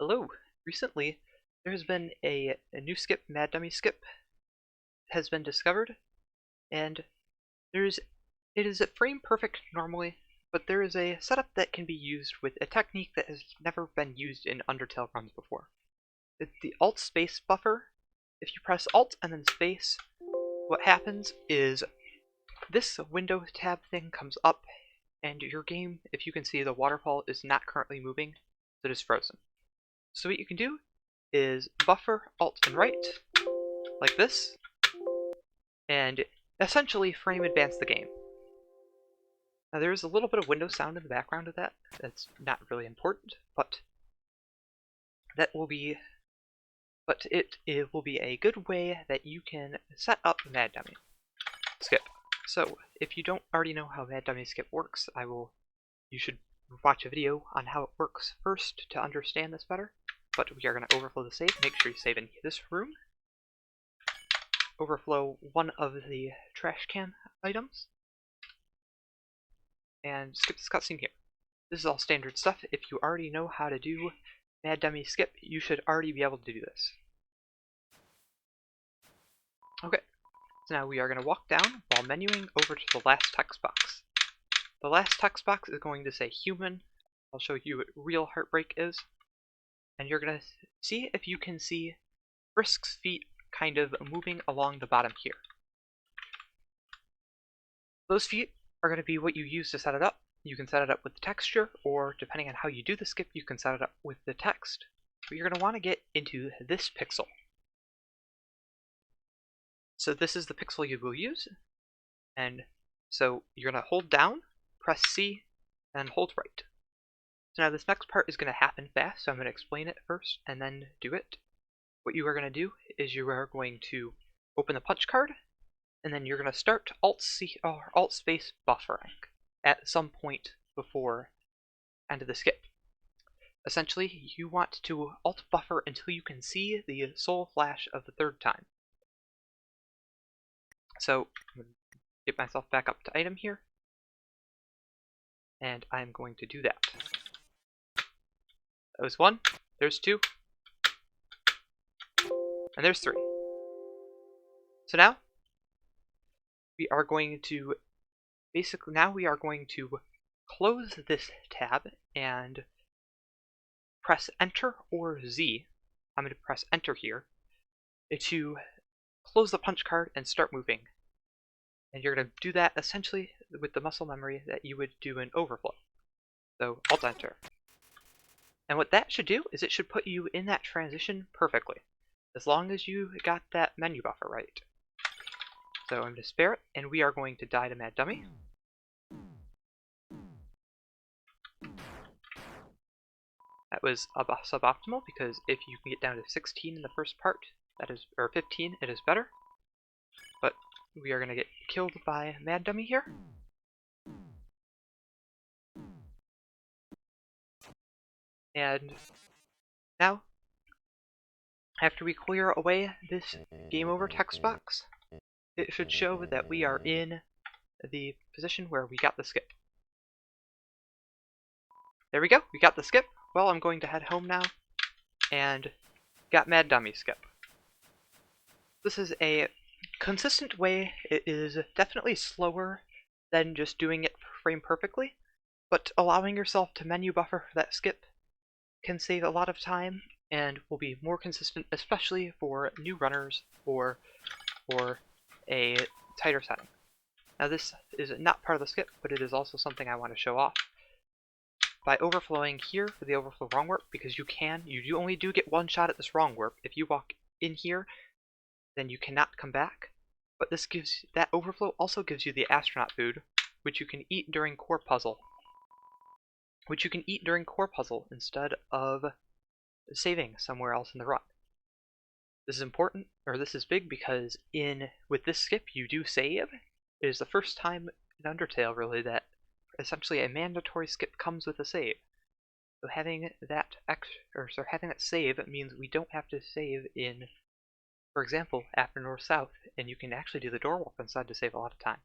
Hello. Recently, there has been a new skip, Mad Dummy Skip, has been discovered, and there's it is at frame perfect normally, but there is a setup that can be used with a technique that has never been used in Undertale runs before. It's the Alt Space buffer. If you press Alt and then Space, what happens is this window tab thing comes up, and your game, if you can see, the waterfall is not currently moving, so it is frozen. So what you can do is buffer Alt and right, like this, and essentially frame advance the game. Now there is a little bit of window sound in the background of that. That's not really important, but it will be a good way that you can set up Mad Dummy Skip. So if you don't already know how Mad Dummy Skip works, you should watch a video on how it works first to understand this better. But we are going to overflow the save. Make sure you save in this room. Overflow one of the trash can items. And skip this cutscene here. This is all standard stuff. If you already know how to do Mad Dummy Skip, you should already be able to do this. Okay, so now we are going to walk down while menuing over to the last text box. The last text box is going to say human. I'll show you what real heartbreak is. And you're going to see if you can see Frisk's feet kind of moving along the bottom here. Those feet are going to be what you use to set it up. You can set it up with the texture, or depending on how you do the skip, you can set it up with the text. But you're going to want to get into this pixel. So this is the pixel you will use. And so you're going to hold down, press C, and hold right. So now this next part is going to happen fast, so I'm going to explain it first and then do it. What you are going to do is you are going to open the punch card, and then you're going to start Alt-C or Alt-Space buffering at some point before end of the skip. Essentially, you want to Alt buffer until you can see the soul flash of the third time. So I'm going to get myself back up to item here, and I'm going to do that. That was 1, there's 2, and there's 3. So now we are going to close this tab and press Enter or Z. I'm going to press Enter here to close the punch card and start moving. And you're going to do that essentially with the muscle memory that you would do in overflow. So Alt Enter. And what that should do is it should put you in that transition perfectly, as long as you got that menu buffer right. So I'm going to spare it, and we are going to die to Mad Dummy. That was suboptimal, because if you can get down to 16 in the first part, or 15, it is better. But we are going to get killed by Mad Dummy here. And now, after we clear away this game over text box, it should show that we are in the position where we got the skip. There we go, we got the skip. Well, I'm going to head home now, and got Mad Dummy Skip. This is a consistent way. It is definitely slower than just doing it frame perfectly, but allowing yourself to menu buffer for that skip can save a lot of time and will be more consistent, especially for new runners or for a tighter setting. Now this is not part of the skip, but it is also something I want to show off. By overflowing here for the overflow wrong warp, because you only do get one shot at this wrong warp. If you walk in here, then you cannot come back. But that overflow also gives you the astronaut food, which you can eat during core puzzle. Instead of saving somewhere else in the run. This is important, or this is big, because with this skip you do save. It is the first time in Undertale really that essentially a mandatory skip comes with a save. So having that save means we don't have to save in, for example, after north-south, and you can actually do the door walk inside to save a lot of time.